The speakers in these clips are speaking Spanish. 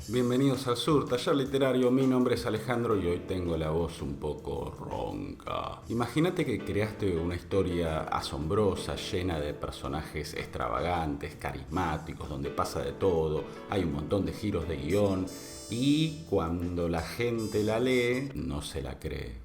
Bienvenidos al Sur, Taller Literario. Mi nombre es Alejandro y hoy tengo la voz un poco ronca. Imagínate que creaste una historia asombrosa, llena de personajes extravagantes, carismáticos, donde pasa de todo, hay un montón de giros de guión y cuando la gente la lee, no se la cree.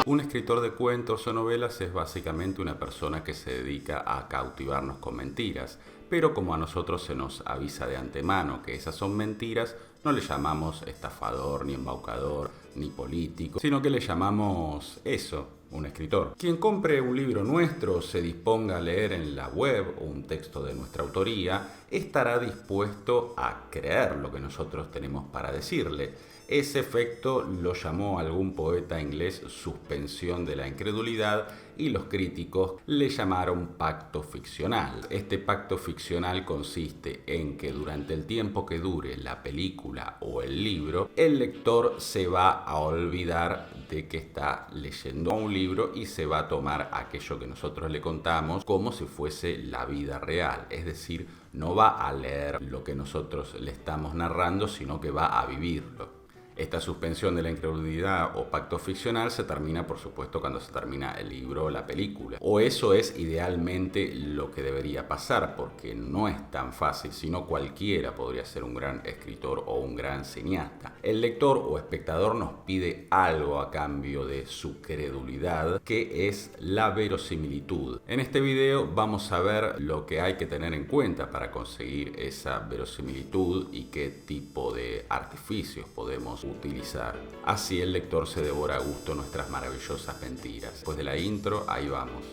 Un escritor de cuentos o novelas es básicamente una persona que se dedica a cautivarnos con mentiras, pero como a nosotros se nos avisa de antemano que esas son mentiras, no le llamamos estafador, ni embaucador, ni político, sino que le llamamos eso, un escritor. Quien compre un libro nuestro o se disponga a leer en la web un texto de nuestra autoría, estará dispuesto a creer lo que nosotros tenemos para decirle. Ese efecto lo llamó algún poeta inglés suspensión de la incredulidad y los críticos le llamaron pacto ficcional. Este pacto ficcional consiste en que durante el tiempo que dure la película o el libro, el lector se va a olvidar de que está leyendo un libro y se va a tomar aquello que nosotros le contamos como si fuese la vida real. Es decir, no va a leer lo que nosotros le estamos narrando, sino que va a vivirlo. Esta suspensión de la incredulidad o pacto ficcional se termina, por supuesto, cuando se termina el libro o la película. O eso es idealmente lo que debería pasar, porque no es tan fácil, sino cualquiera podría ser un gran escritor o un gran cineasta. El lector o espectador nos pide algo a cambio de su credulidad, que es la verosimilitud. En este video vamos a ver lo que hay que tener en cuenta para conseguir esa verosimilitud y qué tipo de artificios podemos utilizar. Así el lector se devora a gusto nuestras maravillosas mentiras. Después de la intro, ahí vamos.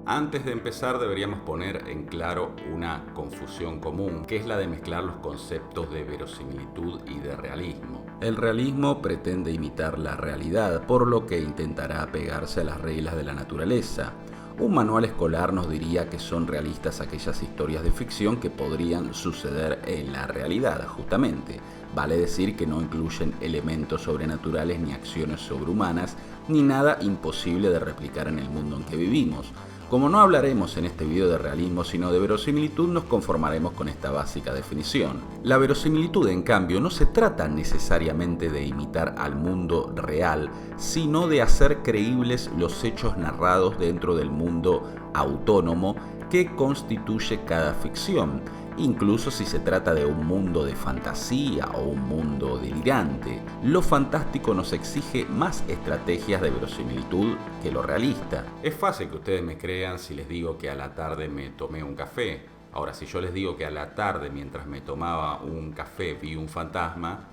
Antes de empezar deberíamos poner en claro una confusión común, que es la de mezclar los conceptos de verosimilitud y de realismo. El realismo pretende imitar la realidad, por lo que intentará apegarse a las reglas de la naturaleza. Un manual escolar nos diría que son realistas aquellas historias de ficción que podrían suceder en la realidad, justamente. Vale decir que no incluyen elementos sobrenaturales ni acciones sobrehumanas, ni nada imposible de replicar en el mundo en que vivimos. Como no hablaremos en este video de realismo sino de verosimilitud, nos conformaremos con esta básica definición. La verosimilitud, en cambio, no se trata necesariamente de imitar al mundo real, sino de hacer creíbles los hechos narrados dentro del mundo autónomo que constituye cada ficción, incluso si se trata de un mundo de fantasía o un mundo delirante. Lo fantástico nos exige más estrategias de verosimilitud que lo realista. Es fácil que ustedes me crean si les digo que a la tarde me tomé un café. Ahora, si yo les digo que a la tarde, mientras me tomaba un café, vi un fantasma,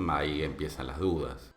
ahí empiezan las dudas.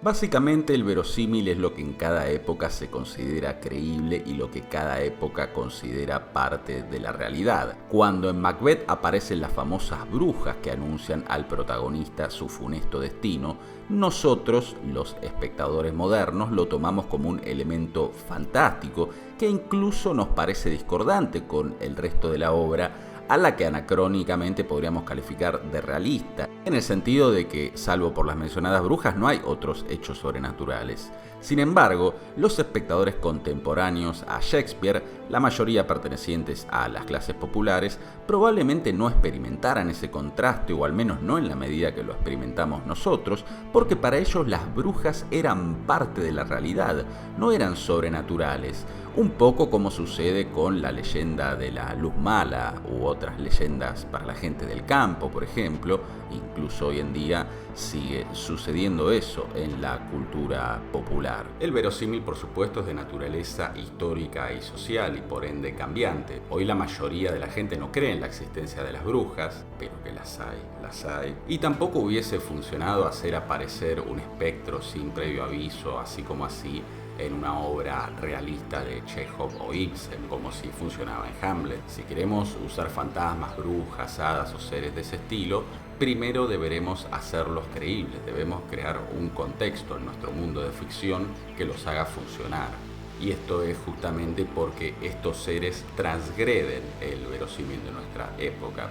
Básicamente el verosímil es lo que en cada época se considera creíble y lo que cada época considera parte de la realidad. Cuando en Macbeth aparecen las famosas brujas que anuncian al protagonista su funesto destino, nosotros, los espectadores modernos, lo tomamos como un elemento fantástico que incluso nos parece discordante con el resto de la obra, a la que anacrónicamente podríamos calificar de realista, en el sentido de que, salvo por las mencionadas brujas, no hay otros hechos sobrenaturales. Sin embargo, los espectadores contemporáneos a Shakespeare, la mayoría pertenecientes a las clases populares, probablemente no experimentaran ese contraste, o al menos no en la medida que lo experimentamos nosotros, porque para ellos las brujas eran parte de la realidad, no eran sobrenaturales. Un poco como sucede con la leyenda de la luz mala u otras leyendas para la gente del campo, por ejemplo. Incluso hoy en día sigue sucediendo eso en la cultura popular. El verosímil, por supuesto, es de naturaleza histórica y social y por ende cambiante. Hoy la mayoría de la gente no cree en la existencia de las brujas, pero que las hay. Y tampoco hubiese funcionado hacer aparecer un espectro sin previo aviso, así como así, en una obra realista de Chekhov o Ibsen, como si funcionaba en Hamlet. Si queremos usar fantasmas, brujas, hadas o seres de ese estilo, primero deberemos hacerlos creíbles, debemos crear un contexto en nuestro mundo de ficción que los haga funcionar. Y esto es justamente porque estos seres transgreden el verosímil de nuestra época.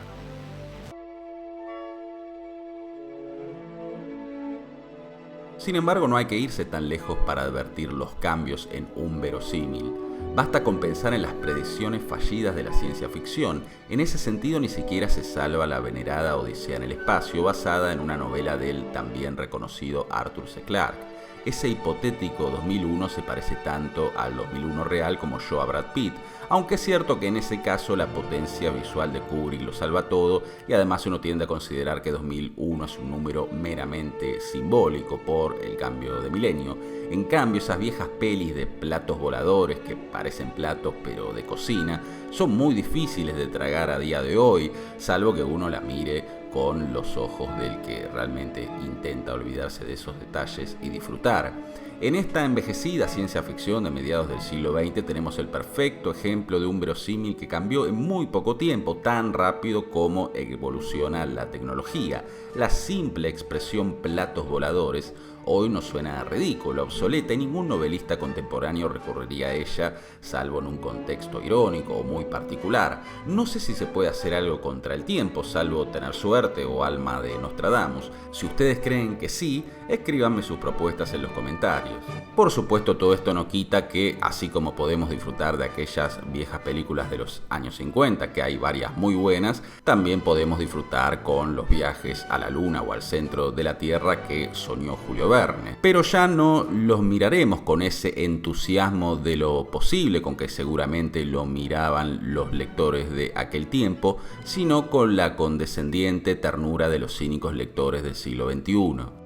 Sin embargo, no hay que irse tan lejos para advertir los cambios en un verosímil. Basta con pensar en las predicciones fallidas de la ciencia ficción. En ese sentido, ni siquiera se salva la venerada Odisea en el espacio, basada en una novela del también reconocido Arthur C. Clarke. Ese hipotético 2001 se parece tanto al 2001 real como yo a Brad Pitt, aunque es cierto que en ese caso la potencia visual de Kubrick lo salva todo y además uno tiende a considerar que 2001 es un número meramente simbólico por el cambio de milenio. En cambio, esas viejas pelis de platos voladores que parecen platos pero de cocina son muy difíciles de tragar a día de hoy, salvo que uno la mire con los ojos del que realmente intenta olvidarse de esos detalles y disfrutar. En esta envejecida ciencia ficción de mediados del siglo XX tenemos el perfecto ejemplo de un verosímil que cambió en muy poco tiempo, tan rápido como evoluciona la tecnología. La simple expresión platos voladores hoy nos suena ridícula, obsoleta, y ningún novelista contemporáneo recurriría a ella, salvo en un contexto irónico o muy particular. No sé si se puede hacer algo contra el tiempo, salvo tener suerte o alma de Nostradamus. Si ustedes creen que sí, escríbanme sus propuestas en los comentarios. Por supuesto, todo esto no quita que, así como podemos disfrutar de aquellas viejas películas de los años 50, que hay varias muy buenas, también podemos disfrutar con los viajes a la luna o al centro de la Tierra que soñó Julio Verne. Pero ya no los miraremos con ese entusiasmo de lo posible con que seguramente lo miraban los lectores de aquel tiempo, sino con la condescendiente ternura de los cínicos lectores del siglo XXI.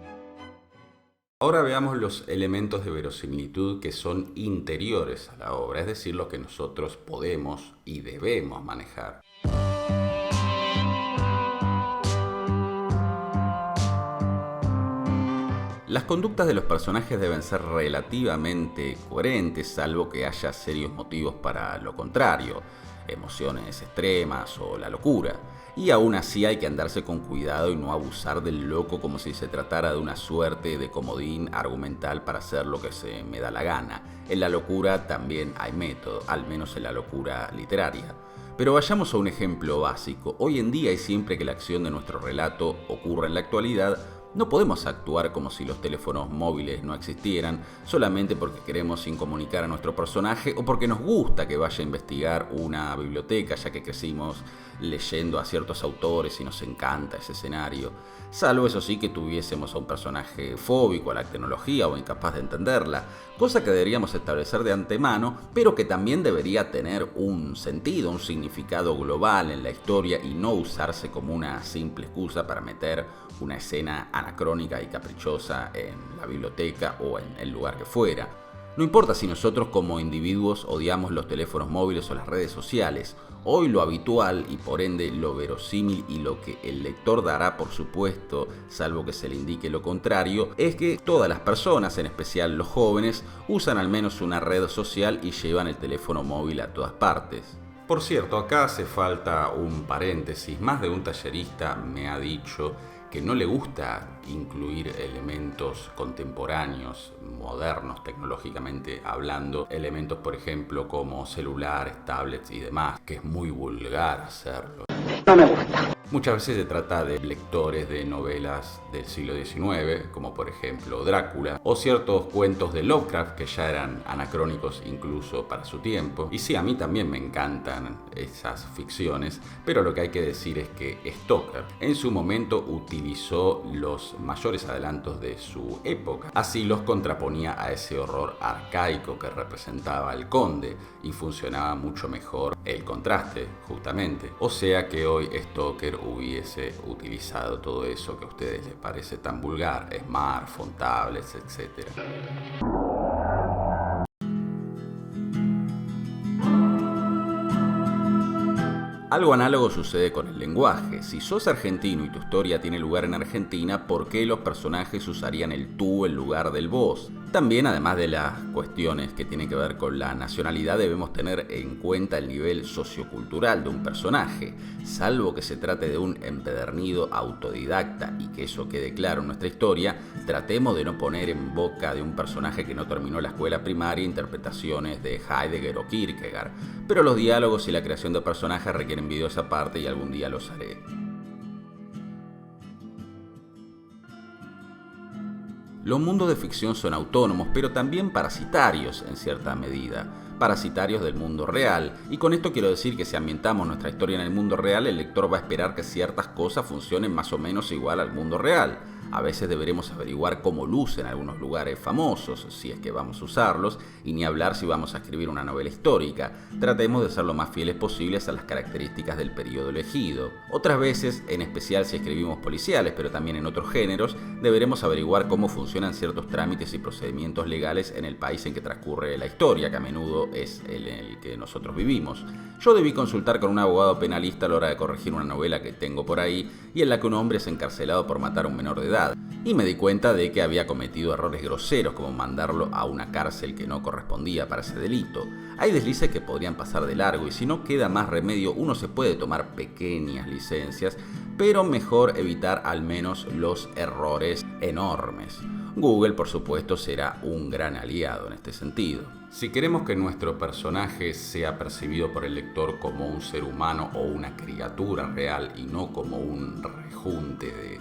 Ahora veamos los elementos de verosimilitud que son interiores a la obra, es decir, lo que nosotros podemos y debemos manejar. Las conductas de los personajes deben ser relativamente coherentes, salvo que haya serios motivos para lo contrario, emociones extremas o la locura. Y aún así hay que andarse con cuidado y no abusar del loco como si se tratara de una suerte de comodín argumental para hacer lo que se me da la gana. En la locura también hay método, al menos en la locura literaria. Pero vayamos a un ejemplo básico. Hoy en día y siempre que la acción de nuestro relato ocurra en la actualidad, no podemos actuar como si los teléfonos móviles no existieran solamente porque queremos incomunicar a nuestro personaje o porque nos gusta que vaya a investigar una biblioteca, ya que crecimos leyendo a ciertos autores y nos encanta ese escenario. Salvo eso sí que tuviésemos a un personaje fóbico a la tecnología o incapaz de entenderla, cosa que deberíamos establecer de antemano, pero que también debería tener un sentido, un significado global en la historia y no usarse como una simple excusa para meter una escena anacrónica y caprichosa en la biblioteca o en el lugar que fuera. No importa si nosotros como individuos odiamos los teléfonos móviles o las redes sociales, hoy lo habitual y por ende lo verosímil y lo que el lector dará por supuesto, salvo que se le indique lo contrario, es que todas las personas, en especial los jóvenes, usan al menos una red social y llevan el teléfono móvil a todas partes. Por cierto, acá hace falta un paréntesis. Más de un tallerista me ha dicho que no le gusta incluir elementos contemporáneos, modernos tecnológicamente hablando, elementos por ejemplo como celulares, tablets y demás, que es muy vulgar hacerlo. No me gusta. Muchas veces se trata de lectores de novelas del siglo XIX, como por ejemplo Drácula, o ciertos cuentos de Lovecraft que ya eran anacrónicos incluso para su tiempo. Y sí, a mí también me encantan esas ficciones, pero lo que hay que decir es que Stoker en su momento utilizó los mayores adelantos de su época. Así los contraponía a ese horror arcaico que representaba el Conde y funcionaba mucho mejor el contraste, justamente. O sea que hoy Stoker hubiese utilizado todo eso que a ustedes les parece tan vulgar, smartphone, tablets, etc. Algo análogo sucede con el lenguaje. Si sos argentino y tu historia tiene lugar en Argentina, ¿por qué los personajes usarían el tú en lugar del vos? También, además de las cuestiones que tienen que ver con la nacionalidad, debemos tener en cuenta el nivel sociocultural de un personaje. Salvo que se trate de un empedernido autodidacta y que eso quede claro en nuestra historia, tratemos de no poner en boca de un personaje que no terminó la escuela primaria interpretaciones de Heidegger o Kierkegaard. Pero los diálogos y la creación de personajes requieren videos aparte y algún día los haré. Los mundos de ficción son autónomos, pero también parasitarios en cierta medida, parasitarios del mundo real. Y con esto quiero decir que si ambientamos nuestra historia en el mundo real, el lector va a esperar que ciertas cosas funcionen más o menos igual al mundo real. A veces deberemos averiguar cómo lucen algunos lugares famosos, si es que vamos a usarlos, y ni hablar si vamos a escribir una novela histórica. Tratemos de ser lo más fieles posibles a las características del periodo elegido. Otras veces, en especial si escribimos policiales, pero también en otros géneros, deberemos averiguar cómo funcionan ciertos trámites y procedimientos legales en el país en que transcurre la historia, que a menudo es el en el que nosotros vivimos. Yo debí consultar con un abogado penalista a la hora de corregir una novela que tengo por ahí y en la que un hombre es encarcelado por matar a un menor de edad. Y me di cuenta de que había cometido errores groseros como mandarlo a una cárcel que no correspondía para ese delito. Hay deslices que podrían pasar de largo y si no queda más remedio uno se puede tomar pequeñas licencias, pero mejor evitar al menos los errores enormes. Google, por supuesto, será un gran aliado en este sentido. Si queremos que nuestro personaje sea percibido por el lector como un ser humano o una criatura real y no como un rejunte de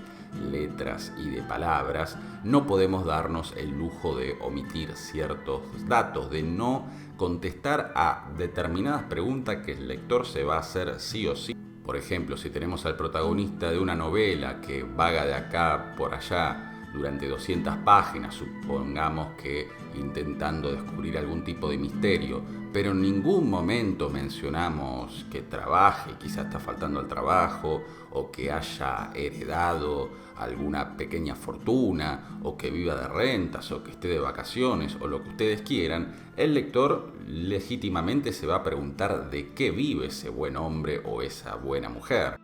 letras y de palabras, no podemos darnos el lujo de omitir ciertos datos, de no contestar a determinadas preguntas que el lector se va a hacer sí o sí. Por ejemplo, si tenemos al protagonista de una novela que vaga de acá por allá durante 200 páginas, supongamos que intentando descubrir algún tipo de misterio, pero en ningún momento mencionamos que trabaje, quizás está faltando al trabajo, o que haya heredado alguna pequeña fortuna, o que viva de rentas, o que esté de vacaciones, o lo que ustedes quieran, el lector legítimamente se va a preguntar de qué vive ese buen hombre o esa buena mujer.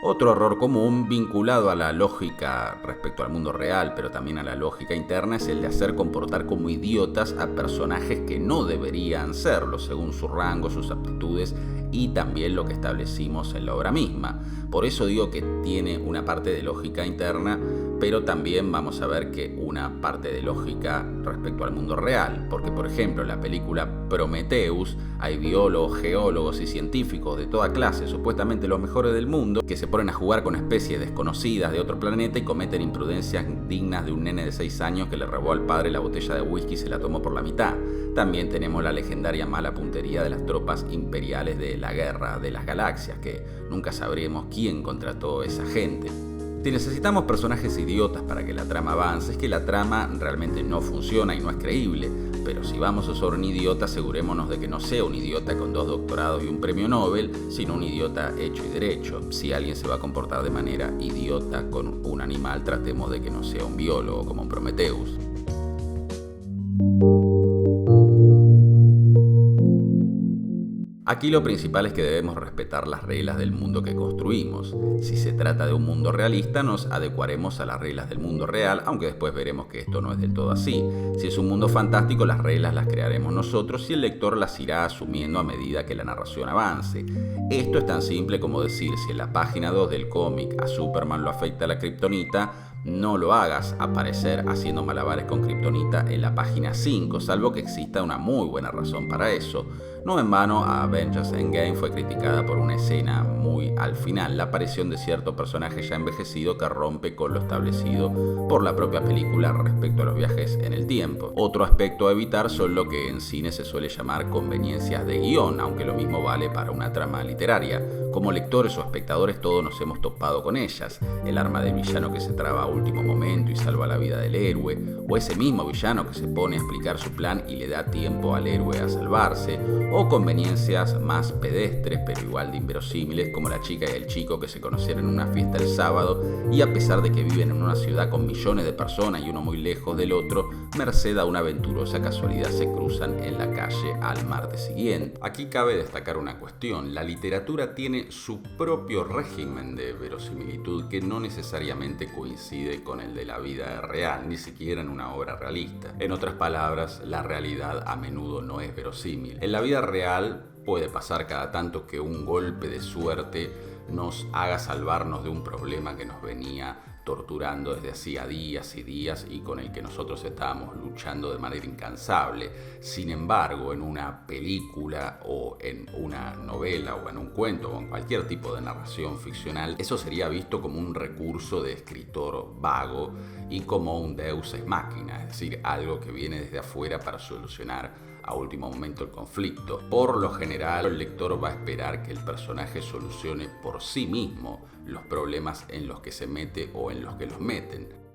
Otro error común vinculado a la lógica respecto al mundo real, pero también a la lógica interna, es el de hacer comportar como idiotas a personajes que no deberían serlo, según su rango, sus aptitudes y también lo que establecimos en la obra misma. Por eso digo que tiene una parte de lógica interna, pero también vamos a ver que una parte de lógica respecto al mundo real, porque por ejemplo en la película Prometheus hay biólogos, geólogos y científicos de toda clase, supuestamente los mejores del mundo, que se ponen a jugar con especies desconocidas de otro planeta y cometen imprudencias dignas de un nene de 6 años que le robó al padre la botella de whisky y se la tomó por la mitad. También tenemos la legendaria mala puntería de las tropas imperiales de la Guerra de las Galaxias, que nunca sabremos quién contrató a esa gente. Si necesitamos personajes idiotas para que la trama avance, es que la trama realmente no funciona y no es creíble. Pero si vamos a usar un idiota, asegurémonos de que no sea un idiota con 2 doctorados y un premio Nobel, sino un idiota hecho y derecho. Si alguien se va a comportar de manera idiota con un animal, tratemos de que no sea un biólogo como un Prometheus. Aquí lo principal es que debemos respetar las reglas del mundo que construimos. Si se trata de un mundo realista, nos adecuaremos a las reglas del mundo real, aunque después veremos que esto no es del todo así. Si es un mundo fantástico, las reglas las crearemos nosotros y el lector las irá asumiendo a medida que la narración avance. Esto es tan simple como decir, si en la página 2 del cómic a Superman lo afecta la kriptonita, no lo hagas aparecer haciendo malabares con kriptonita en la página 5, salvo que exista una muy buena razón para eso. No en vano, a Avengers Endgame fue criticada por una escena muy al final, la aparición de cierto personaje ya envejecido que rompe con lo establecido por la propia película respecto a los viajes en el tiempo. Otro aspecto a evitar son lo que en cine se suele llamar conveniencias de guión, aunque lo mismo vale para una trama literaria. Como lectores o espectadores todos nos hemos topado con ellas. El arma del villano que se traba a último momento y salva la vida del héroe, o ese mismo villano que se pone a explicar su plan y le da tiempo al héroe a salvarse, o conveniencias más pedestres pero igual de inverosímiles como la chica y el chico que se conocieron en una fiesta el sábado y a pesar de que viven en una ciudad con millones de personas y uno muy lejos del otro, merced a una aventurosa casualidad se cruzan en la calle al martes siguiente. Aquí cabe destacar una cuestión: la literatura tiene su propio régimen de verosimilitud que no necesariamente coincide con el de la vida real, ni siquiera en una obra realista. En otras palabras, la realidad a menudo no es verosímil. En la vida real puede pasar cada tanto que un golpe de suerte nos haga salvarnos de un problema que nos venía torturando desde hacía días y días y con el que nosotros estábamos luchando de manera incansable. Sin embargo, en una película o en una novela o en un cuento o en cualquier tipo de narración ficcional, eso sería visto como un recurso de escritor vago y como un deus ex machina, es decir, algo que viene desde afuera para solucionar a último momento el conflicto. Por lo general, el lector va a esperar que el personaje solucione por sí mismo los problemas en los que se mete o en los que los meten.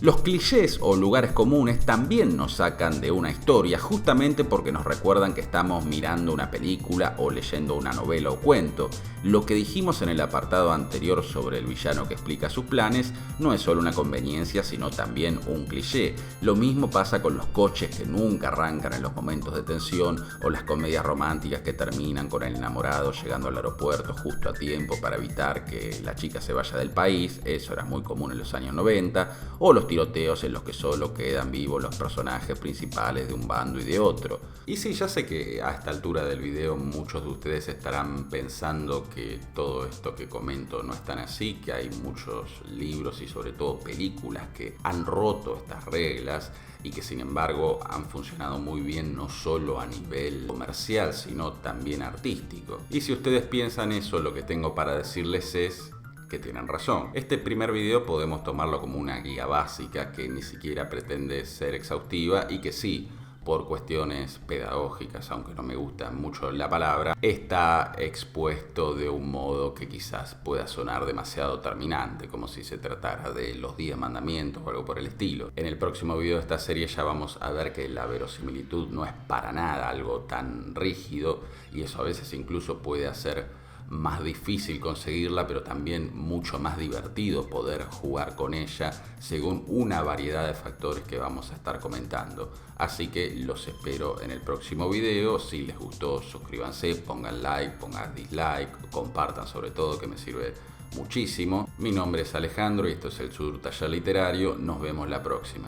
Los clichés o lugares comunes también nos sacan de una historia justamente porque nos recuerdan que estamos mirando una película o leyendo una novela o cuento. Lo que dijimos en el apartado anterior sobre el villano que explica sus planes no es solo una conveniencia, sino también un cliché. Lo mismo pasa con los coches que nunca arrancan en los momentos de tensión o las comedias románticas que terminan con el enamorado llegando al aeropuerto justo a tiempo para evitar que la chica se vaya del país. Eso era muy común en los años 90. O los tiroteos en los que solo quedan vivos los personajes principales de un bando y de otro. Y sí, ya sé que a esta altura del video muchos de ustedes estarán pensando que todo esto que comento no es tan así, que hay muchos libros y sobre todo películas que han roto estas reglas y que sin embargo han funcionado muy bien no solo a nivel comercial sino también artístico. Y si ustedes piensan eso, lo que tengo para decirles es que tienen razón. Este primer video podemos tomarlo como una guía básica que ni siquiera pretende ser exhaustiva y que sí, por cuestiones pedagógicas, aunque no me gusta mucho la palabra, está expuesto de un modo que quizás pueda sonar demasiado terminante, como si se tratara de los 10 mandamientos o algo por el estilo. En el próximo video de esta serie ya vamos a ver que la verosimilitud no es para nada algo tan rígido y eso a veces incluso puede hacer más difícil conseguirla, pero también mucho más divertido poder jugar con ella según una variedad de factores que vamos a estar comentando. Así que los espero en el próximo video. Si les gustó, suscríbanse, pongan like, pongan dislike, compartan sobre todo, que me sirve muchísimo. Mi nombre es Alejandro y esto es el Sur Taller Literario. Nos vemos la próxima.